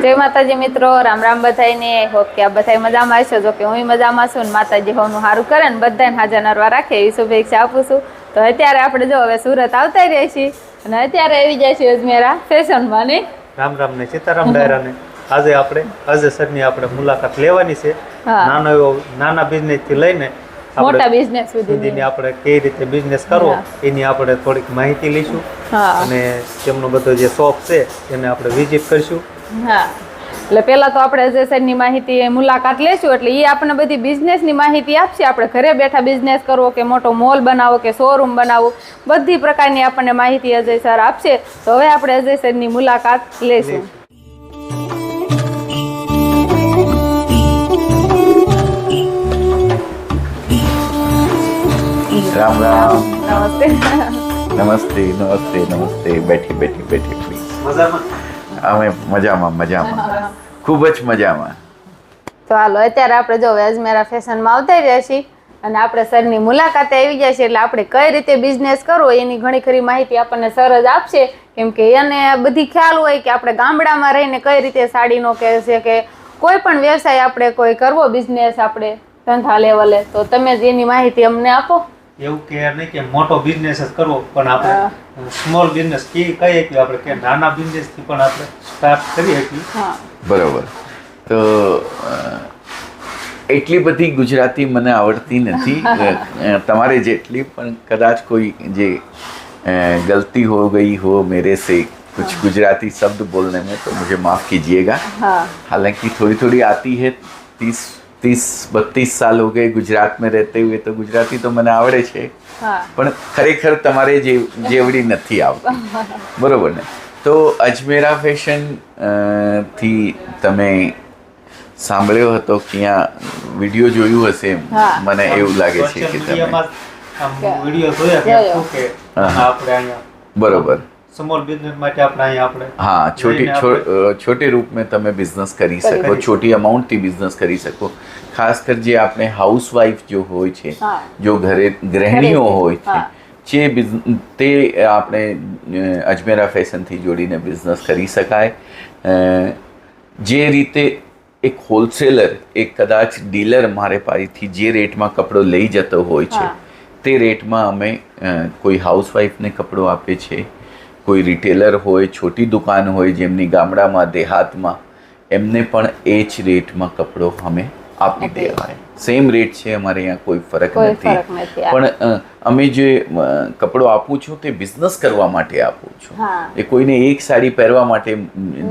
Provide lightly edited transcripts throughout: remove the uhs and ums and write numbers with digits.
જય માતાજી મિત્રો, રામ રામ બધાઈને. હોપ કે આ બધા મજામાં હશો. જો કે હું મજામાં છું ને માતાજી હોનું સારું કરે ને બધાને હાજર નરવા રાખે એવી શુભેચ્છા આપું છું. તો અત્યારે આપણે જો હવે સુરત આવતા રહીએ છીએ અને અત્યારે આવી જાય છે અજમેરા ફેશનમાં ને રામ રામ ને સીતારામ ડાયરા ને આજે આપણે અજય સરની આપણે મુલાકાત લેવાની છે. નાના બિઝનેસ થી લઈને મોટા બિઝનેસ સુધીની આપણે કઈ રીતે બિઝનેસ કરવો એની આપણે થોડીક માહિતી લઈશું અને તેમનો બધો જે શોપ છે એને આપણે વિઝિટ કરીશું. હા, એટલે પહેલા તો આપણે અજય સરની માહિતી મુલાકાત લેશું એટલે એ આપણને બધી બિઝનેસની માહિતી આપશે. આપણે ઘરે બેઠા બિઝનેસ કરવો કે મોટો મોલ બનાવો કે શોરૂમ બનાવવો બધી પ્રકારની આપણને માહિતી અજય સર આપશે. તો હવે આપણે અજય સરની મુલાકાત લેશું. राम राम નમસ્તે. नमस्ते नमस्ते नमस्ते बैठी बैठी बैठी प्लीज. અમે મજામાં ખૂબ જ મજામાં. તો હાલો અત્યારે આપણે જો અજમેરા ફેશનમાં આવતા રહ્યા છીએ અને આપણે સરની મુલાકાતે આવી જાય છે એટલે આપણે કઈ રીતે બિઝનેસ કરવો એની ઘણી ખરી માહિતી આપણને સર જ આપશે. કેમ કે એને બધી ખ્યાલ હોય કે આપણે ગામડામાં રહીને કઈ રીતે સાડીનો કે છે કે કોઈ પણ વ્યવસાય આપણે કોઈ કરવો બિઝનેસ આપણે ધંધા લેવલે તો તમે જ એની માહિતી અમને આપો. એવું કે નહીં કે મોટો બિઝનેસ જ કરવો પણ આપણે સ્મોલ બિઝનેસ કહીએ કે આપણે કે નાના બિઝનેસ થી પણ આપણે સ્ટાર્ટ કરી શકીએ. બરોબર. તો એટલી બધી ગુજરાતી મને આવડતી નથી તમારે જેટલી, પણ કદાચ કોઈ જે गलती हो गई हो मेरे से कुछ गुजराती शब्द बोलने में तो मुझे माफ़ कीजिएगा. हालांकि थोड़ी थोड़ी आती है. 30-32 साल हो गए गुजरात में रहते हुए तो गुजराती तो મને આવડે છે પણ ખરેખર તમારે જેવડી નથી આવતી. બરોબર ને? તો અજમેરા ફેશન થી તમે સાંભળ્યો હતો કે અહીંયા વિડીયો જોયું હશે મને એવું લાગે છે કે તમે વિડીયો જોયા કે આપણે અહીંયા બરોબર स्मॉल बिजनेस માટે આપણે અહીંયા આપણે हाँ छोटे रूप में તમે બિઝનેસ કરી શકો, छोटी अमाउंट થી બિઝનેસ કરી શકો. ખાસ કર જે આપણે હાઉસવાઈફ જો હોય છે, જો ઘરે ગૃહિણીઓ હોય છે તે આપણે અજમેરા ફેશનથી જોડીને બિઝનેસ કરી શકાય. જે રીતે એક હોલસેલર એક કદાચ ડીલર મારે પાસેથી જે રેટમાં કપડો લઈ જતો હોય છે તે રેટમાં અમે કોઈ હાઉસવાઈફને કપડો આપે છે. કોઈ રિટેલર હોય, છોટી દુકાન હોય જેમની ગામડામાં દેહાતમાં એમને પણ એ જ રેટમાં કપડો અમે આપી દેવાય. સેમ રેટ છે અમારે અહીંયા, કોઈ ફરક નથી. પણ અમે જે કપડો આપું છું તે બિઝનેસ કરવા માટે આપું છું. એ કોઈને એક સાડી પહેરવા માટે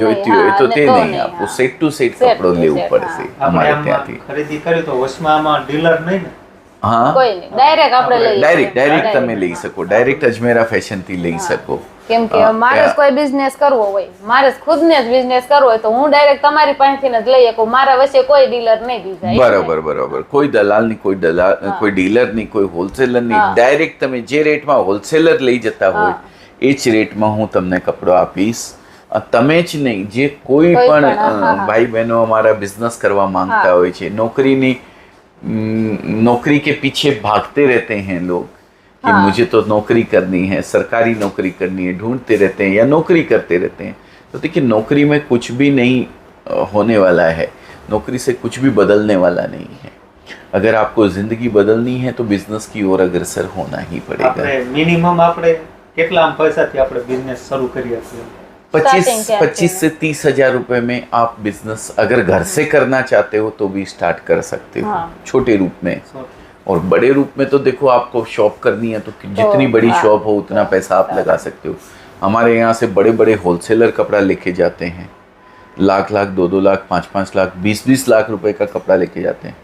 જોઈતી હોય તો તે નહીં આપું. સેટ ટુ સેટ કપડો લેવું પડશે અમારે ત્યાંથી. ખરીદી કરી તો વસમાં ડીલર નહીં ને? હા, ડાયરેક્ટ તમે લઈ શકો. ડાયરેક્ટ અજમેરા ફેશન થી લઈ શકો. કેમ કે મારે કોઈ બિઝનેસ કરવો હોય, મારે ખુદને જ બિઝનેસ કરવો હોય તો હું ડાયરેક્ટ તમારી પાસેથી જ લઈ શકું. મારા વચ્ચે કોઈ ડીલર નહીં બીજા. બરોબર. કોઈ દલાલ ની, કોઈ ડીલર ની, કોઈ હોલસેલર ની. ડાયરેક્ટ તમે જે રેટમાં હોલસેલર લઈ જતા હોય એ જ રેટમાં હું તમને કપડો આપીશ. તમે જ નહીં, જે કોઈ પણ ભાઈ બહેનો અમારા બિઝનેસ કરવા માંગતા હોય છે, नौकरी के पीछे भागते रहते हैं लोग कि मुझे तो नौकरी करनी है, सरकारी नौकरी करनी है, ढूंढते रहते हैं या नौकरी करते रहते हैं. तो देखिए नौकरी में कुछ भी नहीं होने वाला है, नौकरी से कुछ भी बदलने वाला नहीं है. अगर आपको ज़िंदगी बदलनी है तो बिजनेस की ओर अग्रसर होना ही पड़ेगा. मिनिमम આપણે કેટલા પૈસાથી આપણે બિઝનેસ શરૂ કરીએ છીએ? 25 से 30 हजार रुपए में आप बिजनेस अगर घर से करना चाहते हो तो भी स्टार्ट कर सकते हो. छोटे रूप में. और बड़े रूप में तो देखो आपको शॉप करनी है तो जितनी बड़ी शॉप हो उतना पैसा आप लगा सकते हो. हमारे यहाँ से बड़े बड़े होलसेलर कपड़ा लेके जाते हैं. लाख 2 लाख 5 लाख 20 लाख रुपए का कपड़ा लेके जाते हैं.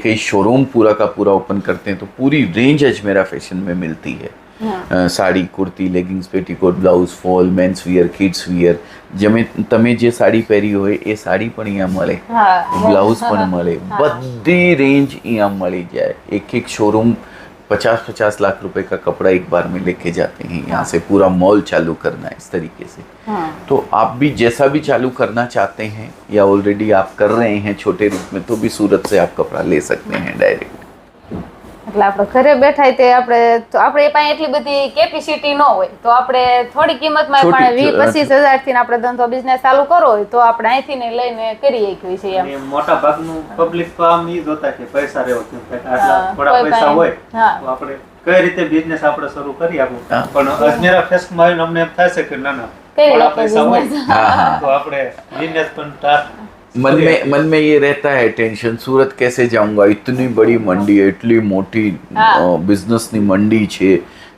कई शोरूम पूरा का पूरा ओपन करते हैं तो पूरी रेंज अजमेरा फैशन में मिलती है. Sari, kurti, leggings, petticoat, blouse, fall, men's wear, kids wear. તમે જે સાડી પહેરી હોય એ સાડી પણ અહીંયા મળે, બ્લાઉઝ પણ મળે, બધી રેન્જ અહીંયા મળી जाए. एक शोरूम 50-50 लाख रुपए का कपड़ा एक बार में लेके जाते हैं. यहाँ से पूरा मॉल चालू करना है इस तरीके से. तो आप भी जैसा भी चालू करना चाहते हैं या ऑलरेडी आप कर रहे हैं छोटे रूप में तो भी सूरत से आप कपड़ा ले सकते हैं डायरेक्ट. એટલે આપણે ઘરે બેઠા તે આપણે પાસે એટલી બધી કેપેસિટી ન હોય તો આપણે થોડી કિંમતમાં પણ 20-25 હજાર થી આપણે ધંધો બિઝનેસ ચાલુ કરવો હોય તો આપણે અહીંથી ને લઈને કરી શકીએ છીએ એમ. મોટા ભાગનું પબ્લિક તો આમ ઈ જોતા કે પૈસા રહેવો કે આટલા થોડા પૈસા હોય તો આપણે કઈ રીતે બિઝનેસ આપણે શરૂ કરી આપું, પણ અજમેરા ફેસ્ટમાં આવીને અમને એમ થાય છે કે ના થોડા પૈસા હોય તો આપણે બિઝનેસ પણ સ્ટાર્ટ. मन में ये रहता है टेंशन, सूरत कैसे जाऊंगा, इतनी बड़ी मंडी है, इतनी मोटी बिजनेस ની મંડી છે,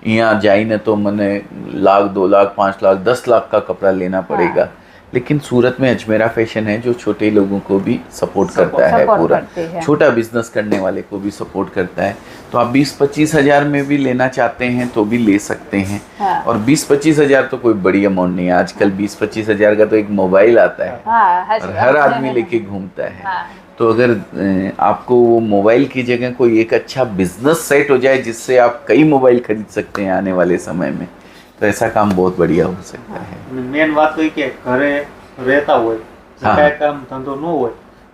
यहाँ जाइए तो मैंने 1 लाख 2 लाख 5 लाख 10 लाख का कपड़ा लेना पड़ेगा. लेकिन सूरत में अजमेरा फैशन है जो छोटे लोगों को भी सपोर्ट करता है, पूरा छोटा बिजनेस करने वाले को भी सपोर्ट करता है. तो आप 20-25 हज़ार में भी लेना चाहते हैं तो भी ले सकते हैं. और 20-25 हज़ार तो कोई बड़ी अमाउंट नहीं है. आजकल 20-25 हज़ार का तो एक मोबाइल आता है और हर आदमी लेके घूमता है. तो अगर आपको वो मोबाइल की जगह कोई एक अच्छा बिजनेस सेट हो जाए जिससे आप कई मोबाइल खरीद सकते हैं आने वाले समय में, तो ऐसा काम बहुत बढ़िया हो सकता है. મેન વાત તો કે ઘરે રહેતા હોય કાંઈ કામ ધંધો ન હોય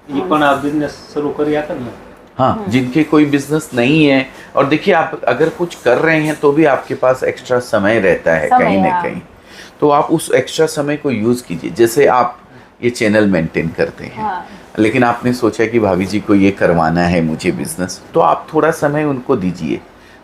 એ પણ આ બિઝનેસ શરૂ કરી આપે ને. हाँ, जिनके कोई बिजनेस नहीं है, और देखिए आप अगर कुछ कर रहे हैं तो भी आपके पास एक्स्ट्रा समय रहता है कहीं ना कहीं, तो आप उस एक्स्ट्रा समय को यूज़ कीजिए. जैसे आप ये चैनल मेंटेन करते हैं, लेकिन आपने सोचा कि भाभी जी को ये करवाना है मुझे बिजनेस, तो आप थोड़ा समय उनको दीजिए,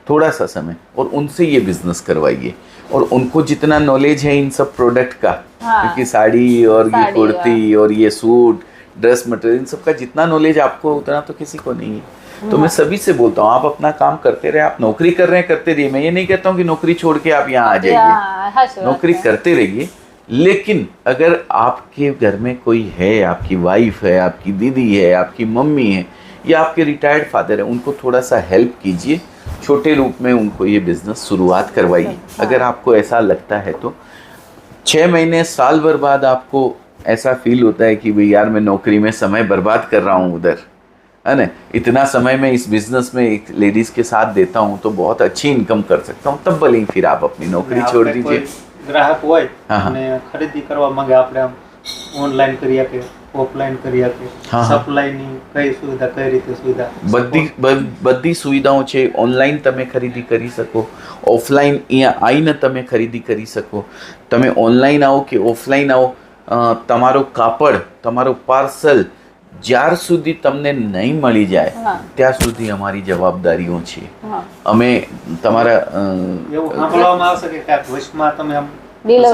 थोड़ा सा समय, और उनसे ये बिजनेस करवाइए. और उनको जितना नॉलेज है इन सब प्रोडक्ट का, क्योंकि साड़ी और ये कुर्ती और ये सूट ड्रेस मटेरियल इन सब का जितना नॉलेज आपको उतना तो किसी को नहीं है. तो मैं सभी से बोलता हूँ आप अपना काम करते रहे. आप नौकरी कर रहे हैं करते रहिए. मैं ये नहीं कहता हूँ कि नौकरी छोड़ के आप यहाँ आ जाइए, नौकरी करते रहिए. लेकिन अगर आपके घर में कोई है, आपकी वाइफ है, आपकी दीदी है, आपकी मम्मी है, या आपके रिटायर्ड फादर है, उनको थोड़ा सा हेल्प कीजिए. छोटे रूप में उनको ये बिजनेस शुरुआत करवाइए. अगर आपको ऐसा लगता है तो 6 महीने साल भर बाद आपको ऐसा फील होता है कि भाई यार मैं नौकरी में समय बर्बाद कर रहा हूँ उधर, है ना, इतना समय मैं इस बिजनेस में एक लेडीज के साथ देता हूँ तो बहुत अच्छी इनकम कर सकता हूँ, तब भले फिर आप अपनी नौकरी छोड़ दीजिए. ગ્રાહક હોય અને ખરીદી કરવા માંગે આપણે આમ ઓનલાઈન કરી આપે, ઓફલાઈન કરી આપે, સપ્લાયની કઈ સુવિધા, કઈ રીતે સુવિધા, બધી સુવિધાઓ છે. ઓનલાઈન તમે ખરીદી કરી શકો, ઓફલાઈન અહીંયા આવીને તમે ખરીદી કરી શકો. તમે ઓનલાઈન આવો કે ઓફલાઈન આવો, તમારો કાપડ, તમારો પાર્સલ જ્યાર સુધી તમને નહીં મળી જાય ત્યાં સુધી અમારી જવાબદારીઓ છે. અમે તમારા એવું સાંભળવામાં આવશે કે ક્યાંક વચમાં તમે આમ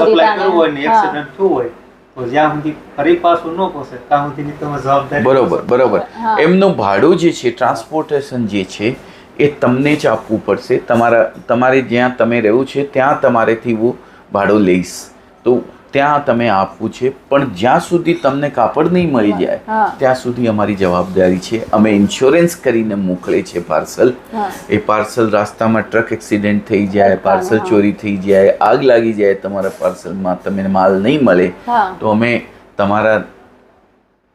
સપ્લાય કરવું હોય ને એક્સિડન્ટ થયું હોય તો જ્યાં સુધી ફરી પાછું ન પહોંચે ત્યાં સુધીની તમે જવાબદારી. બરોબર. એમનું ભાડું જે છે, ટ્રાન્સપોર્ટેશન જે છે એ તમને જ આપવું પડશે. તમારે જ્યાં તમે રહેવું છે ત્યાં તમારેથી वो ભાડું લઈશ તો ત્યાં તમે આપવું છે. પણ જ્યાં સુધી તમને કાપડ નહીં મળી જાય ત્યાં સુધી અમારી જવાબદારી છે. અમે ઇન્સ્યોરન્સ કરીને મોકલે છે પાર્સલ. એ પાર્સલ રસ્તામાં ટ્રક એક્સિડન્ટ થઈ જાય, પાર્સલ ચોરી થઈ જાય, આગ લાગી જાય તમારા પાર્સલમાં, તમને માલ નહીં મળે તો અમે તમારા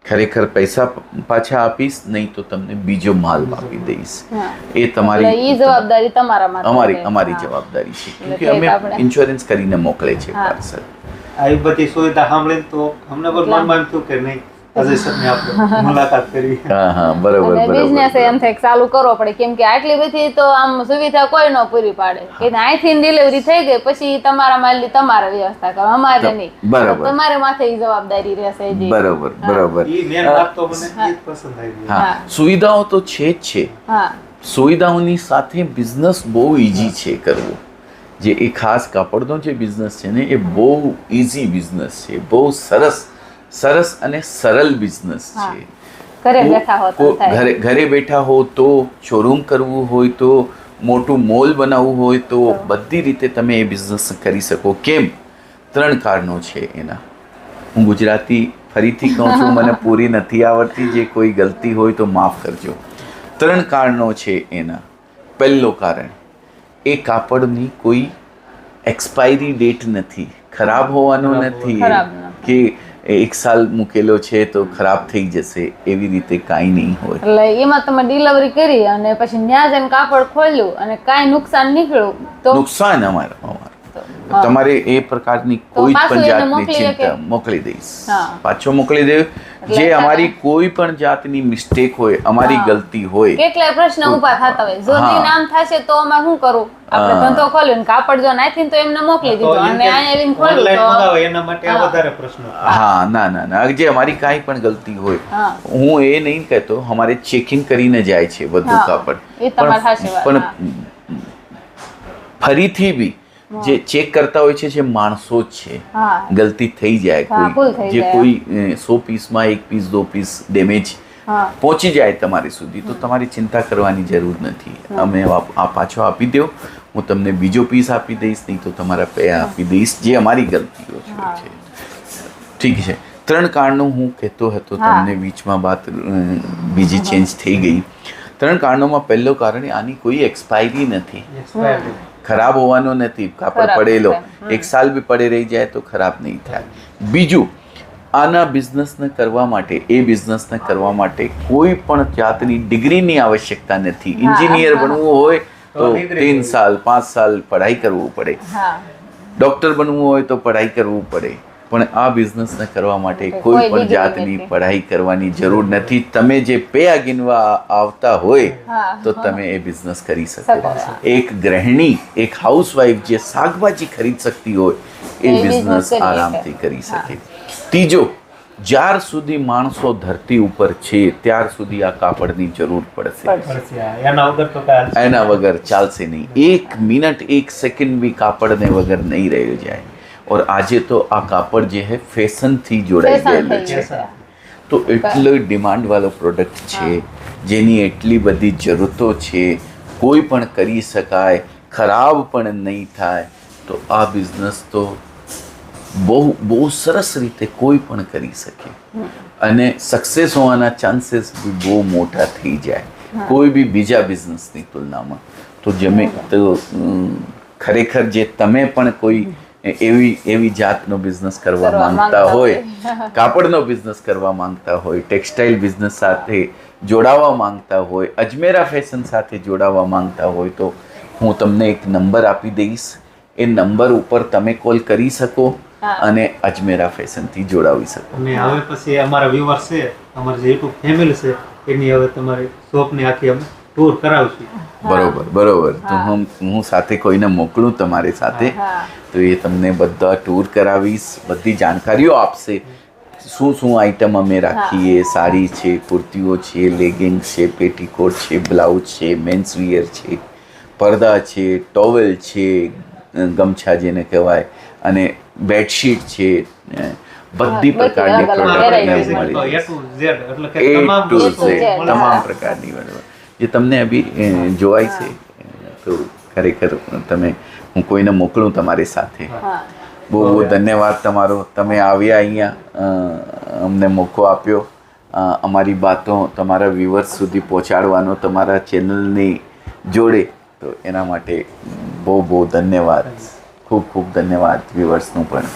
ખરેખર પૈસા પાછા આપીશ, નહીં તો તમને બીજો માલ આપી દઈશ. એ તમારી જવાબદારી તમારા અમારી જવાબદારી છે, કે અમે ઇન્સ્યોરન્સ કરીને મોકલે છે પાર્સલ. આવી બધી સુવિધા સાંભળીને તો અમને પણ મનમાં એમ થયું કે નહીં અજય સરને આપણે મુલાકાત કરવી. બરાબર. બિઝનેસ એમ થાય ચાલુ કરવો પડે, કેમ કે આટલી બધી તો આમ સુવિધા કોઈ ન પૂરી પાડે કે અહીંથી ડિલિવરી થઈ ગઈ પછી તમારા માલની તમારે વ્યવસ્થા કરો, અમારે નહીં. બરાબર. તમારે માથે ઈ જવાબદારી રહેશે. બરાબર. ઈ મેન વાત તો મને ઈ જ પસંદ આવી. હા, સુવિધાઓ તો છે જ છે. સુવિધાઓની સાથે બિઝનેસ બહુ ઈઝી છે કરવો. જે એ ખાસ કાપડનો જે બિઝનેસ છે ને એ બહુ ઈઝી બિઝનેસ છે, બહુ સરસ અને સરળ બિઝનેસ છે. ઘરે બેઠા હો તો, શોરૂમ કરવું હોય તો, મોટું મોલ બનાવવું હોય તો, બધી રીતે તમે એ બિઝનેસ કરી શકો. કેમ? 3 કારણો છે એના. હું ગુજરાતી ફરીથી કહું છું, મને પૂરી નથી આવડતી, જે કોઈ ગલતી હોય તો માફ કરજો. 3 કારણો છે એના. પહેલો કારણ, એ કાપડની કોઈ એક્સપાયરી ડેટ નથી, ખરાબ હોવાનો નથી કે 1 સાલ મૂકેલો છે તો ખરાબ થઈ જશે, એવી રીતે કાંઈ નહીં હોય. એટલે એમાં તમે ડિલિવરી કરી અને પછી ત્યાં જઈને કાપડ ખોલ્યું અને કાંઈ નુકસાન નીકળ્યું તો નુકસાન અમારું તમારે એ પ્રકારની કોઈ પણ જાતની ચિંતા મોકલી દઈશ, પાછો મોકલી દે. જે અમારી કોઈ પણ જાતની મિસ્ટેક હોય, અમારી ગલતી હોય, કેટલાય પ્રશ્ન ઊભા થતા હોય, જો નહીં નામ થશે તો અમે શું કરું? આપણે ધંધો ખોલ્યો ને કાપડ જો નાખીને તો એમને મોકલી દીધો અને અહીંયા આવીને ખોલ્યું તો એના માટે આ વધારે પ્રશ્નો. હા, ના ના ના, જે અમારી કાંઈ પણ ગલતી હોય, હું એ નહીં કહેતો, અમારે ચેકિંગ કરીને જાય છે બધું કાપડ, પણ ફરીથી બી જે ચેક કરતા હોય છે જે માણસો જ છે, ગલતી થઈ જાય કોઈ, જે કોઈ 100 પીસમાં 1 પીસ 2 પીસ ડેમેજ પહોંચી જાય તમારી સુધી, તો તમારી ચિંતા કરવાની જરૂર નથી. અમે આ પાછો આપી દો, હું તમને બીજો પીસ આપી દઈશ, નહીં તો તમારા પૈસા આપી દઈશ, જે અમારી ગલતીઓ છે. ઠીક છે. 3 કારણો હું કહેતો હતો તમને, બીચમાં વાત બીજી ચેન્જ થઈ ગઈ. 3 કારણોમાં પહેલું કારણ, આની કોઈ એક્સપાયરી નથી, ખરાબ હોવાનો નથી. કાપડ પડેલો 1 સાલ બી પડે રહી જાય તો ખરાબ નહીં થાય. બીજું, આના બિઝનેસને કરવા માટે, એ બિઝનેસને કરવા માટે કોઈ પણ જાતની ડિગ્રીની આવશ્યકતા નથી. એન્જિનિયર બનવું હોય તો 3 સાલ 5 સાલ પઢાઈ કરવું પડે, ડોક્ટર બનવું હોય તો પઢાઈ કરવું પડે, પણ આ બિઝનેસને કરવા માટે કોઈ પણ જાતની પઢાઈ કરવાની જરૂર નથી. તમે જે પૈસા ગીનવા આવતા હોય તો તમે એ બિઝનેસ કરી શકો. એક ગૃહિણી, એક હાઉસવાઈફ જે શાકભાજી ખરીદ શકતી હોય એ બિઝનેસ આરામથી કરી શકે. ત્રીજો, જ્યાર સુધી માણસો ધરતી ઉપર છે ત્યાર સુધી આ કાપડની જરૂર પડશે, એના વગર ચાલશે નહીં. 1 મિનિટ 1 સેકન્ડ બી કાપડને વગર નહીં રહ્યો જાય. और આજે તો આ કાપડ જે હે ફેશનથી જોડાઈ ગયેલું છે, તો એટલો ડિમાન્ડ વાળો પ્રોડક્ટ છે, જેની એટલી બધી જરૂરતો છે, કોઈ પણ કરી શકાય, ખરાબ પણ નહીં થાય. તો આ બિઝનેસ તો બહુ સરસ રીતે કોઈ પણ કરી શકે અને સક્સેસ હોવાના ચાન્સીસ બી બહુ મોટા થઈ જાય કોઈ બી બીજા બિઝનેસની તુલનામાં. તો ખરેખર જે તમે પણ કોઈ એવી જાતનો બિઝનેસ કરવા માંગતા હોય, કાપડનો બિઝનેસ કરવા માંગતા હોય, ટેક્સટાઇલ બિઝનેસ સાથે જોડાવા માંગતા હોય, અજમેરા ફેશન સાથે જોડાવા માંગતા હોય, તો હું તમને એક નંબર આપી દઈશ. એ નંબર ઉપર તમે કોલ કરી શકો અને અજમેરા ફેશનથી જોડાવી શકો. અને હવે પછી અમારા વ્યુઅર્સ છે, અમારી જે યુટ્યુબ ફેમિલી છે, એની હવે તમારી શોપની આખી અમે ટૂર કરાવશું. બરોબર. તો હું સાથે કોઈને મોકલું તમારી સાથે, તો એ તમને બધા ટૂર કરાવીશ, બધી જાણકારીઓ આપશે. શું આઈટમ અમે રાખીએ, સાડી છે, કુર્તીઓ છે, લેગિંગ્સ છે, પેટીકોટ છે, બ્લાઉઝ છે, મેન્સ વિયર છે, પડદા છે, ટોવેલ છે, ગમછા જેને કહેવાય, અને બેડશીટ છે, બધી પ્રકારની પ્રોડક્ટ તમામ પ્રકારની જે તમને અભી જોવાય છે. તો ખરેખર હું કોઈને મોકલું તમારી સાથે. બહુ ધન્યવાદ તમારો, તમે આવ્યા અહીંયા, અમને મોકો આપ્યો અમારી વાતો તમારા વ્યુઅર્સ સુધી પહોંચાડવાનો, તમારા ચેનલની જોડે. તો એના માટે બહુ ધન્યવાદ, ખૂબ ધન્યવાદ વ્યુઅર્સનું પણ.